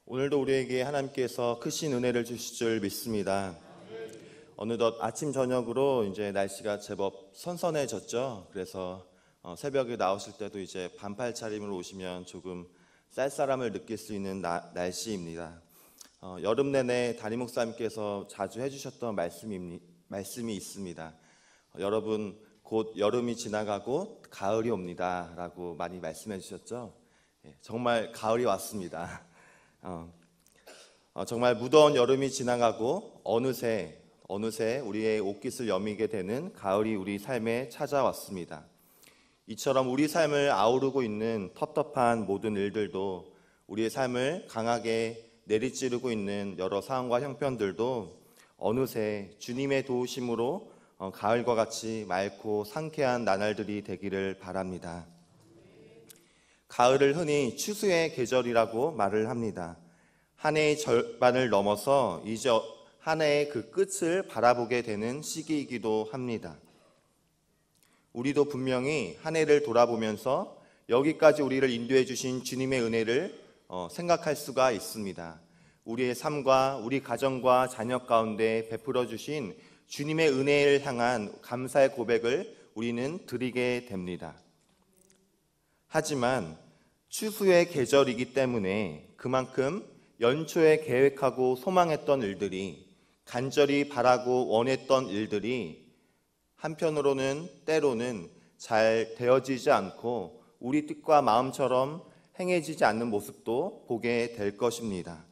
오늘도 우리에게 하나님께서 크신 은혜를 주실 줄 믿습니다. 어느덧 아침 저녁으로 이제 날씨가 제법 선선해졌죠. 그래서 새벽에 나오실 때도 이제 반팔 차림으로 오시면 조금 쌀쌀함을 느낄 수 있는 날씨입니다. 여름 내내 담임 목사님께서 자주 해주셨던 말씀이 있습니다. 여러분, 곧 여름이 지나가고 가을이 옵니다 라고 많이 말씀해 주셨죠. 정말 가을이 왔습니다. 정말 무더운 여름이 지나가고 어느새 우리의 옷깃을 여미게 되는 가을이 우리 삶에 찾아왔습니다. 이처럼 우리 삶을 아우르고 있는 텁텁한 모든 일들도, 우리의 삶을 강하게 내리찌르고 있는 여러 상황과 형편들도 어느새 주님의 도우심으로 가을과 같이 맑고 상쾌한 나날들이 되기를 바랍니다. 가을을 흔히 추수의 계절이라고 말을 합니다. 한 해의 절반을 넘어서 이제 한 해의 그 끝을 바라보게 되는 시기이기도 합니다. 우리도 분명히 한 해를 돌아보면서 여기까지 우리를 인도해 주신 주님의 은혜를 생각할 수가 있습니다. 우리의 삶과 우리 가정과 자녀 가운데 베풀어 주신 주님의 은혜를 향한 감사의 고백을 우리는 드리게 됩니다. 하지만 추수의 계절이기 때문에 그만큼 연초에 계획하고 소망했던 일들이, 간절히 바라고 원했던 일들이 한편으로는 때로는 잘 되어지지 않고 우리 뜻과 마음처럼 행해지지 않는 모습도 보게 될 것입니다.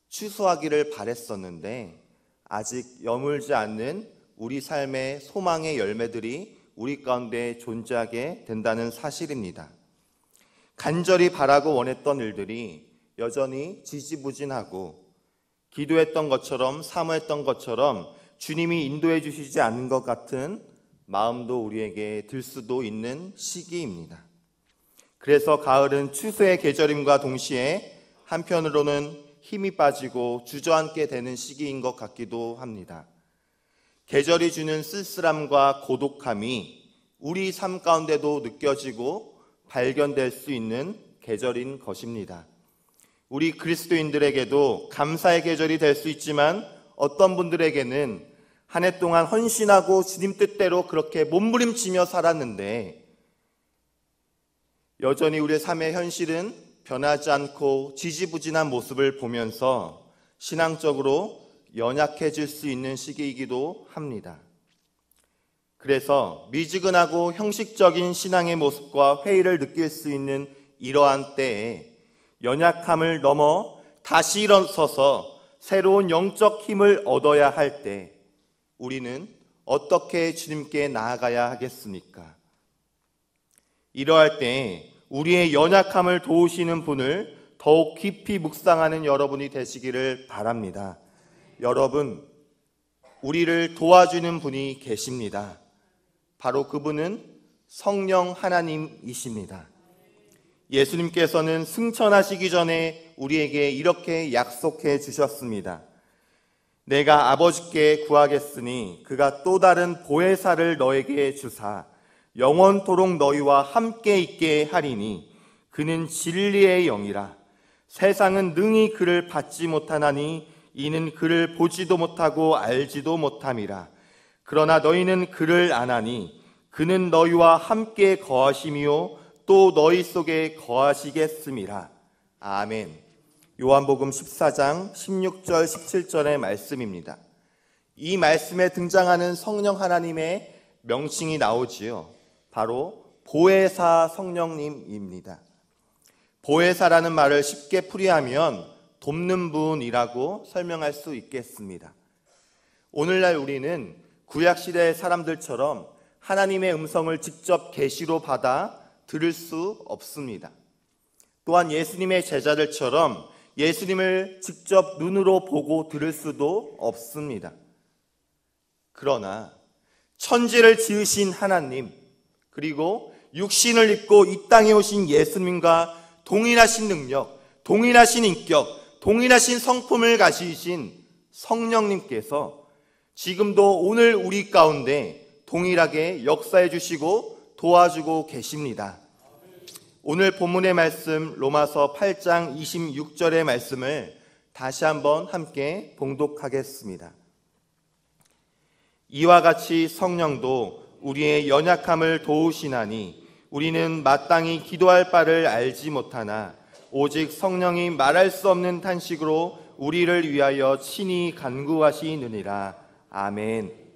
추수하기를 바랬었는데 아직 여물지 않는 우리 삶의 소망의 열매들이 우리 가운데 존재하게 된다는 사실입니다. 간절히 바라고 원했던 일들이 여전히 지지부진하고 기도했던 것처럼 사모했던 것처럼 주님이 인도해 주시지 않는 것 같은 마음도 우리에게 들 수도 있는 시기입니다. 그래서 가을은 추수의 계절임과 동시에 한편으로는 힘이 빠지고 주저앉게 되는 시기인 것 같기도 합니다. 계절이 주는 쓸쓸함과 고독함이 우리 삶 가운데도 느껴지고 발견될 수 있는 계절인 것입니다. 우리 그리스도인들에게도 감사의 계절이 될 수 있지만 어떤 분들에게는 한 해 동안 헌신하고 주님 뜻대로 그렇게 몸부림치며 살았는데 여전히 우리의 삶의 현실은 변하지 않고 지지부진한 모습을 보면서 신앙적으로 연약해질 수 있는 시기이기도 합니다. 그래서 미지근하고 형식적인 신앙의 모습과 회의를 느낄 수 있는 이러한 때에 연약함을 넘어 다시 일어서서 새로운 영적 힘을 얻어야 할 때 우리는 어떻게 주님께 나아가야 하겠습니까? 이러할 때 우리의 연약함을 도우시는 분을 더욱 깊이 묵상하는 여러분이 되시기를 바랍니다. 여러분, 우리를 도와주는 분이 계십니다. 바로 그분은 성령 하나님이십니다. 예수님께서는 승천하시기 전에 우리에게 이렇게 약속해 주셨습니다. 내가 아버지께 구하겠으니 그가 또 다른 보혜사를 너에게 주사 영원토록 너희와 함께 있게 하리니 그는 진리의 영이라. 세상은 능히 그를 받지 못하나니 이는 그를 보지도 못하고 알지도 못함이라. 그러나 너희는 그를 아나니 그는 너희와 함께 거하심이요 또 너희 속에 거하시겠음이라. 아멘. 요한복음 14장 16절 17절의 말씀입니다. 이 말씀에 등장하는 성령 하나님의 명칭이 나오지요. 바로 보혜사 성령님입니다. 보혜사라는 말을 쉽게 풀이하면 돕는 분이라고 설명할 수 있겠습니다. 오늘날 우리는 구약시대의 사람들처럼 하나님의 음성을 직접 계시로 받아 들을 수 없습니다. 또한 예수님의 제자들처럼 예수님을 직접 눈으로 보고 들을 수도 없습니다. 그러나 천지를 지으신 하나님, 그리고 육신을 입고 이 땅에 오신 예수님과 동일하신 능력, 동일하신 인격, 동일하신 성품을 가지신 성령님께서 지금도 오늘 우리 가운데 동일하게 역사해 주시고 도와주고 계십니다. 오늘 본문의 말씀 로마서 8장 26절의 말씀을 다시 한번 함께 봉독하겠습니다. 이와 같이 성령도 우리의 연약함을 도우시나니 우리는 마땅히 기도할 바를 알지 못하나 오직 성령이 말할 수 없는 탄식으로 우리를 위하여 친히 간구하시느니라. 아멘.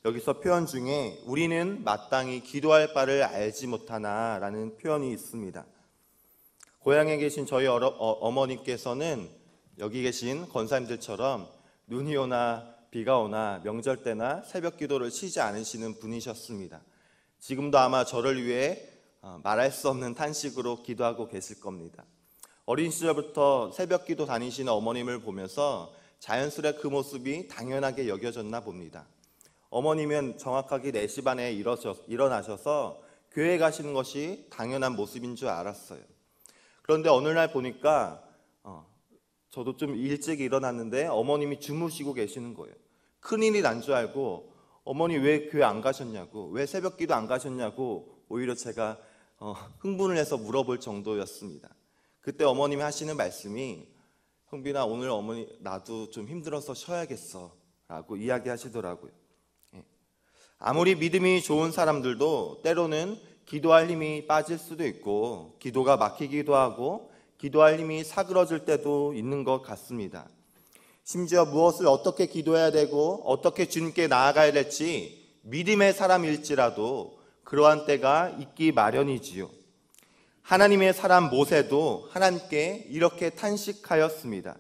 여기서 표현 중에 우리는 마땅히 기도할 바를 알지 못하나 라는 표현이 있습니다. 고향에 계신 저희 어머니께서는 여기 계신 권사님들처럼 눈이 오나 비가 오나 명절 때나 새벽 기도를 쉬지 않으시는 분이셨습니다. 지금도 아마 저를 위해 말할 수 없는 탄식으로 기도하고 계실 겁니다. 어린 시절부터 새벽 기도 다니시는 어머님을 보면서 자연스레 그 모습이 당연하게 여겨졌나 봅니다. 어머님은 정확하게 4시 반에 일어나셔서 교회 가시는 것이 당연한 모습인 줄 알았어요. 그런데 어느 날 보니까 저도 좀 일찍 일어났는데 어머님이 주무시고 계시는 거예요. 큰일이 난 줄 알고 어머니 왜 교회 안 가셨냐고, 왜 새벽 기도 안 가셨냐고 오히려 제가 흥분을 해서 물어볼 정도였습니다. 그때 어머님이 하시는 말씀이 형빈아 오늘 어머니 나도 좀 힘들어서 쉬어야겠어 라고 이야기하시더라고요. 아무리 믿음이 좋은 사람들도 때로는 기도할 힘이 빠질 수도 있고 기도가 막히기도 하고 기도할 힘이 사그러질 때도 있는 것 같습니다. 심지어 무엇을 어떻게 기도해야 되고 어떻게 주님께 나아가야 될지 믿음의 사람일지라도 그러한 때가 있기 마련이지요. 하나님의 사람 모세도 하나님께 이렇게 탄식하였습니다.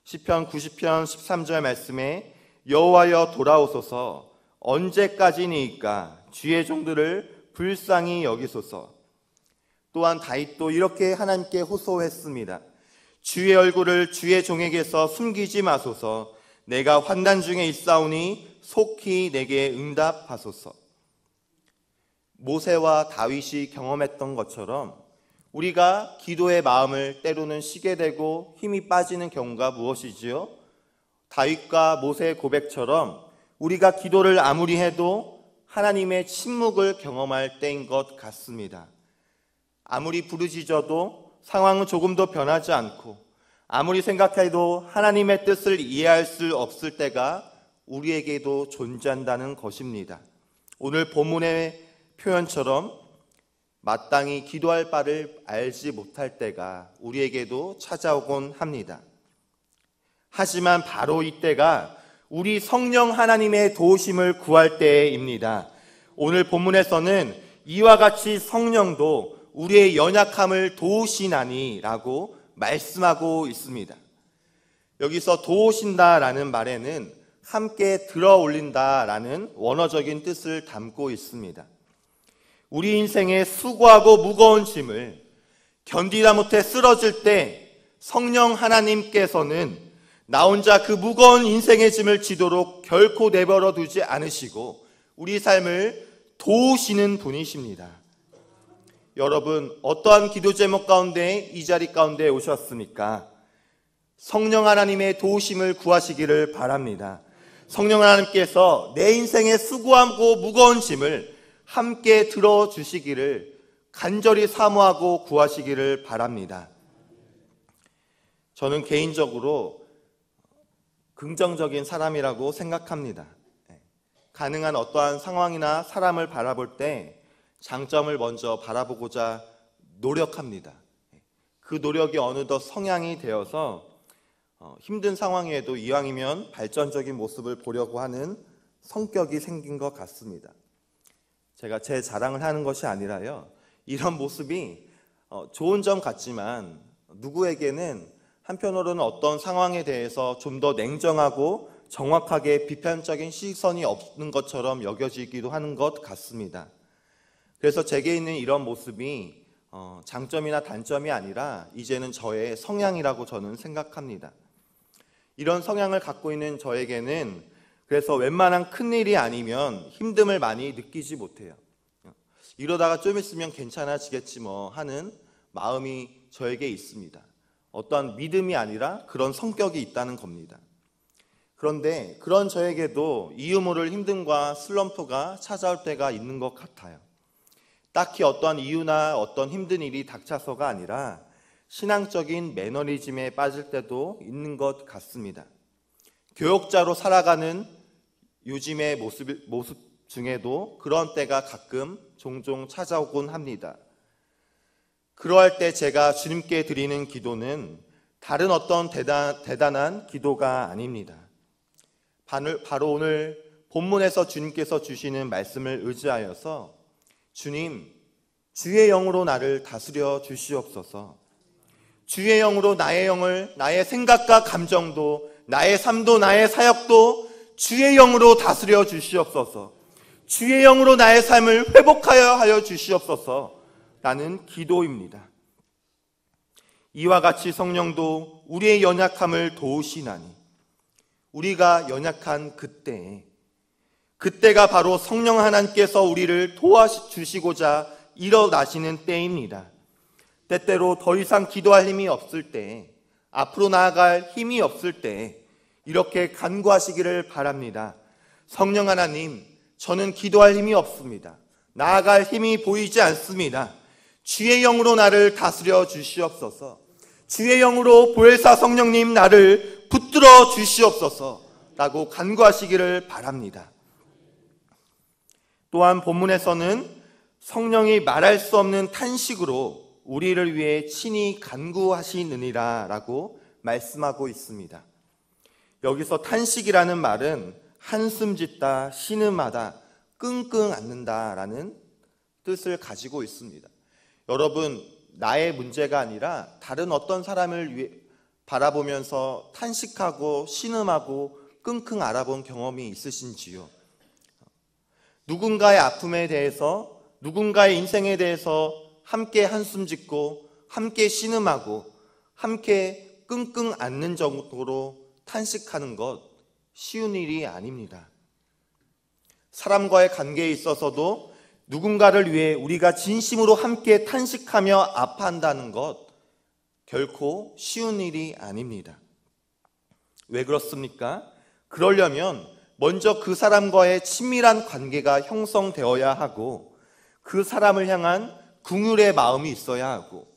시편 90편 13절 말씀에 여호와여 돌아오소서 언제까지니까 주의 종들을 불쌍히 여기소서. 또한 다윗도 이렇게 하나님께 호소했습니다. 주의 얼굴을 주의 종에게서 숨기지 마소서. 내가 환난 중에 있사오니 속히 내게 응답하소서. 모세와 다윗이 경험했던 것처럼 우리가 기도의 마음을 때로는 쉬게 되고 힘이 빠지는 경우가 무엇이지요? 다윗과 모세의 고백처럼 우리가 기도를 아무리 해도 하나님의 침묵을 경험할 때인 것 같습니다. 아무리 부르짖어도 상황은 조금도 변하지 않고 아무리 생각해도 하나님의 뜻을 이해할 수 없을 때가 우리에게도 존재한다는 것입니다. 오늘 본문의 표현처럼 마땅히 기도할 바를 알지 못할 때가 우리에게도 찾아오곤 합니다. 하지만 바로 이때가 우리 성령 하나님의 도우심을 구할 때입니다. 오늘 본문에서는 이와 같이 성령도 우리의 연약함을 도우시나니 라고 말씀하고 있습니다. 여기서 도우신다라는 말에는 함께 들어 올린다라는 원어적인 뜻을 담고 있습니다. 우리 인생의 수고하고 무거운 짐을 견디다 못해 쓰러질 때 성령 하나님께서는 나 혼자 그 무거운 인생의 짐을 지도록 결코 내버려 두지 않으시고 우리 삶을 도우시는 분이십니다. 여러분, 어떠한 기도 제목 가운데 이 자리 가운데 오셨습니까? 성령 하나님의 도우심을 구하시기를 바랍니다. 성령 하나님께서 내 인생의 수고하고 무거운 짐을 함께 들어주시기를 간절히 사모하고 구하시기를 바랍니다. 저는 개인적으로 긍정적인 사람이라고 생각합니다. 가능한 어떠한 상황이나 사람을 바라볼 때 장점을 먼저 바라보고자 노력합니다. 그 노력이 어느덧 성향이 되어서 힘든 상황에도 이왕이면 발전적인 모습을 보려고 하는 성격이 생긴 것 같습니다. 제가 제 자랑을 하는 것이 아니라요, 이런 모습이 좋은 점 같지만 누구에게는 한편으로는 어떤 상황에 대해서 좀 더 냉정하고 정확하게 비판적인 시선이 없는 것처럼 여겨지기도 하는 것 같습니다. 그래서 제게 있는 이런 모습이 장점이나 단점이 아니라 이제는 저의 성향이라고 저는 생각합니다. 이런 성향을 갖고 있는 저에게는 그래서 웬만한 큰일이 아니면 힘듦을 많이 느끼지 못해요. 이러다가 좀 있으면 괜찮아지겠지 뭐 하는 마음이 저에게 있습니다. 어떠한 믿음이 아니라 그런 성격이 있다는 겁니다. 그런데 그런 저에게도 이유 모를 힘듦과 슬럼프가 찾아올 때가 있는 것 같아요. 딱히 어떠한 이유나 어떤 힘든 일이 닥쳐서가 아니라 신앙적인 매너리즘에 빠질 때도 있는 것 같습니다. 교역자로 살아가는 요즘의 모습 중에도 그런 때가 가끔 종종 찾아오곤 합니다. 그러할 때 제가 주님께 드리는 기도는 다른 어떤 대단한 기도가 아닙니다. 바로 오늘 본문에서 주님께서 주시는 말씀을 의지하여서 주님, 주의 영으로 나를 다스려 주시옵소서. 주의 영으로 나의 영을, 나의 생각과 감정도, 나의 삶도, 나의 사역도 주의 영으로 다스려 주시옵소서. 주의 영으로 나의 삶을 회복하여 하여 주시옵소서. 라는 기도입니다. 이와 같이 성령도 우리의 연약함을 도우시나니 우리가 연약한 그때가 바로 성령 하나님께서 우리를 도와주시고자 일어나시는 때입니다. 때때로 더 이상 기도할 힘이 없을 때, 앞으로 나아갈 힘이 없을 때 이렇게 간구하시기를 바랍니다. 성령 하나님, 저는 기도할 힘이 없습니다. 나아갈 힘이 보이지 않습니다. 주의 영으로 나를 다스려 주시옵소서. 주의 영으로 보혜사 성령님 나를 붙들어 주시옵소서 라고 간구하시기를 바랍니다. 또한 본문에서는 성령이 말할 수 없는 탄식으로 우리를 위해 친히 간구하시느니라 라고 말씀하고 있습니다. 여기서 탄식이라는 말은 한숨 짓다, 신음하다, 끙끙 앓는다 라는 뜻을 가지고 있습니다. 여러분, 나의 문제가 아니라 다른 어떤 사람을 바라보면서 탄식하고 신음하고 끙끙 앓아본 경험이 있으신지요? 누군가의 아픔에 대해서, 누군가의 인생에 대해서 함께 한숨 짓고 함께 신음하고 함께 끙끙 앓는 정도로 탄식하는 것 쉬운 일이 아닙니다. 사람과의 관계에 있어서도 누군가를 위해 우리가 진심으로 함께 탄식하며 아파한다는 것 결코 쉬운 일이 아닙니다. 왜 그렇습니까? 그러려면 먼저 그 사람과의 친밀한 관계가 형성되어야 하고 그 사람을 향한 긍휼의 마음이 있어야 하고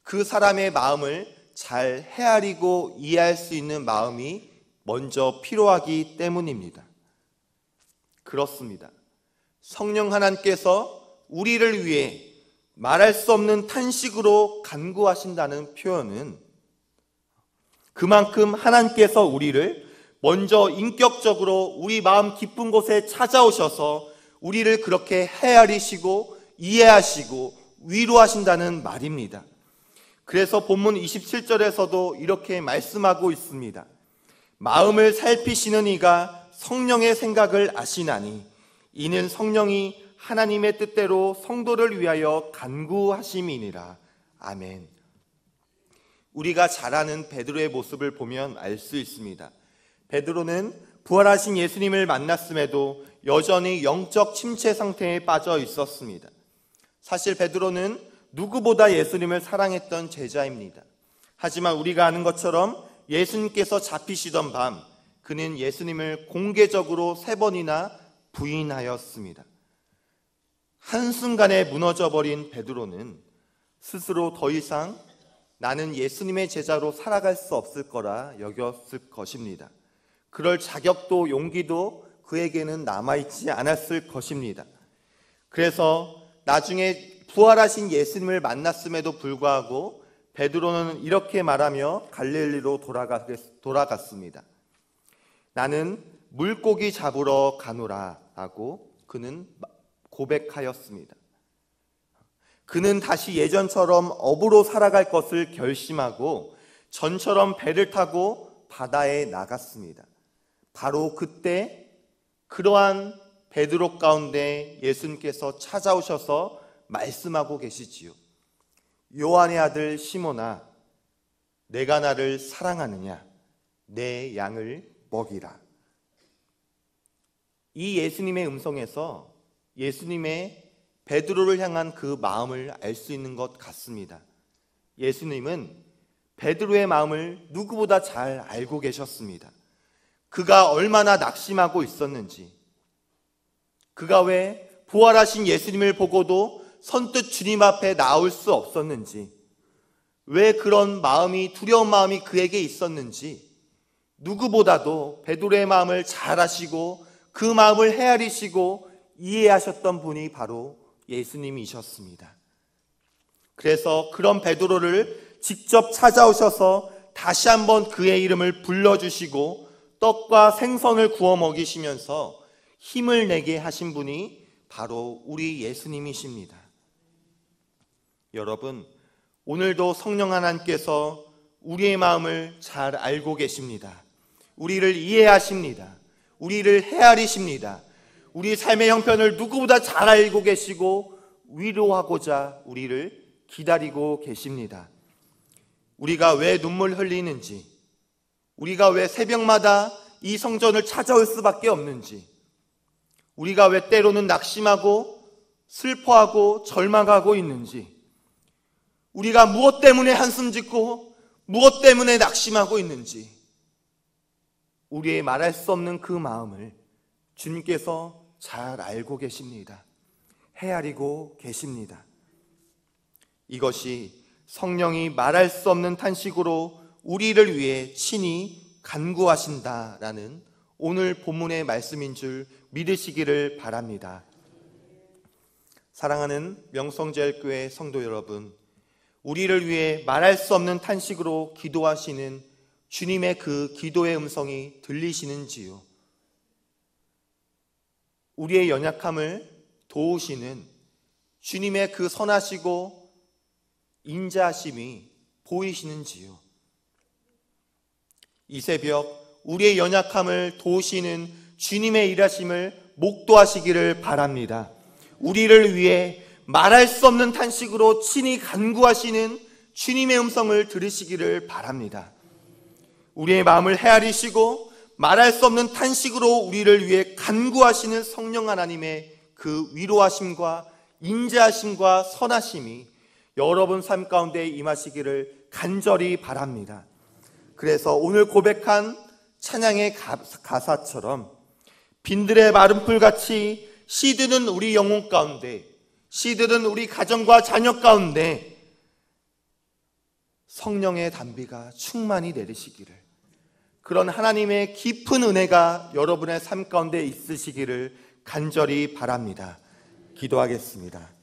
그 사람의 마음을 잘 헤아리고 이해할 수 있는 마음이 먼저 필요하기 때문입니다. 그렇습니다. 성령 하나님께서 우리를 위해 말할 수 없는 탄식으로 간구하신다는 표현은 그만큼 하나님께서 우리를 먼저 인격적으로 우리 마음 깊은 곳에 찾아오셔서 우리를 그렇게 헤아리시고 이해하시고 위로하신다는 말입니다. 그래서 본문 27절에서도 이렇게 말씀하고 있습니다. 마음을 살피시는 이가 성령의 생각을 아시나니 이는 성령이 하나님의 뜻대로 성도를 위하여 간구하심이니라. 아멘. 우리가 잘 아는 베드로의 모습을 보면 알 수 있습니다. 베드로는 부활하신 예수님을 만났음에도 여전히 영적 침체 상태에 빠져 있었습니다. 사실 베드로는 누구보다 예수님을 사랑했던 제자입니다. 하지만 우리가 아는 것처럼 예수님께서 잡히시던 밤 그는 예수님을 공개적으로 3번이나 부인하였습니다. 한순간에 무너져버린 베드로는 스스로 더 이상 나는 예수님의 제자로 살아갈 수 없을 거라 여겼을 것입니다. 그럴 자격도 용기도 그에게는 남아있지 않았을 것입니다. 그래서 나중에 부활하신 예수님을 만났음에도 불구하고 베드로는 이렇게 말하며 갈릴리로 돌아갔습니다. 나는 물고기 잡으러 가노라 라고 그는 고백하였습니다. 그는 다시 예전처럼 어부로 살아갈 것을 결심하고 전처럼 배를 타고 바다에 나갔습니다. 바로 그때 그러한 베드로 가운데 예수님께서 찾아오셔서 말씀하고 계시지요. 요한의 아들 시몬아, 내가 나를 사랑하느냐? 내 양을 먹이라. 이 예수님의 음성에서 예수님의 베드로를 향한 그 마음을 알 수 있는 것 같습니다. 예수님은 베드로의 마음을 누구보다 잘 알고 계셨습니다. 그가 얼마나 낙심하고 있었는지, 그가 왜 부활하신 예수님을 보고도 선뜻 주님 앞에 나올 수 없었는지, 왜 그런 마음이, 두려운 마음이 그에게 있었는지 누구보다도 베드로의 마음을 잘 아시고 그 마음을 헤아리시고 이해하셨던 분이 바로 예수님이셨습니다. 그래서 그런 베드로를 직접 찾아오셔서 다시 한번 그의 이름을 불러주시고 떡과 생선을 구워 먹이시면서 힘을 내게 하신 분이 바로 우리 예수님이십니다. 여러분, 오늘도 성령 하나님께서 우리의 마음을 잘 알고 계십니다. 우리를 이해하십니다. 우리를 헤아리십니다. 우리 삶의 형편을 누구보다 잘 알고 계시고 위로하고자 우리를 기다리고 계십니다. 우리가 왜 눈물 흘리는지, 우리가 왜 새벽마다 이 성전을 찾아올 수밖에 없는지, 우리가 왜 때로는 낙심하고 슬퍼하고 절망하고 있는지, 우리가 무엇 때문에 한숨 짓고 무엇 때문에 낙심하고 있는지, 우리의 말할 수 없는 그 마음을 주님께서 잘 알고 계십니다. 헤아리고 계십니다. 이것이 성령이 말할 수 없는 탄식으로 우리를 위해 친히 간구하신다라는 오늘 본문의 말씀인 줄 믿으시기를 바랍니다. 사랑하는 명성제일교회 성도 여러분, 우리를 위해 말할 수 없는 탄식으로 기도하시는 주님의 그 기도의 음성이 들리시는지요? 우리의 연약함을 도우시는 주님의 그 선하시고 인자하심이 보이시는지요? 이 새벽 우리의 연약함을 도우시는 주님의 일하심을 목도하시기를 바랍니다. 우리를 위해 말할 수 없는 탄식으로 친히 간구하시는 주님의 음성을 들으시기를 바랍니다. 우리의 마음을 헤아리시고 말할 수 없는 탄식으로 우리를 위해 간구하시는 성령 하나님의 그 위로하심과 인자하심과 선하심이 여러분 삶 가운데 임하시기를 간절히 바랍니다. 그래서 오늘 고백한 찬양의 가사처럼 빈들의 마른 풀같이 시드는 우리 영혼 가운데, 시드는 우리 가정과 자녀 가운데 성령의 단비가 충만히 내리시기를, 그런 하나님의 깊은 은혜가 여러분의 삶 가운데 있으시기를 간절히 바랍니다. 기도하겠습니다.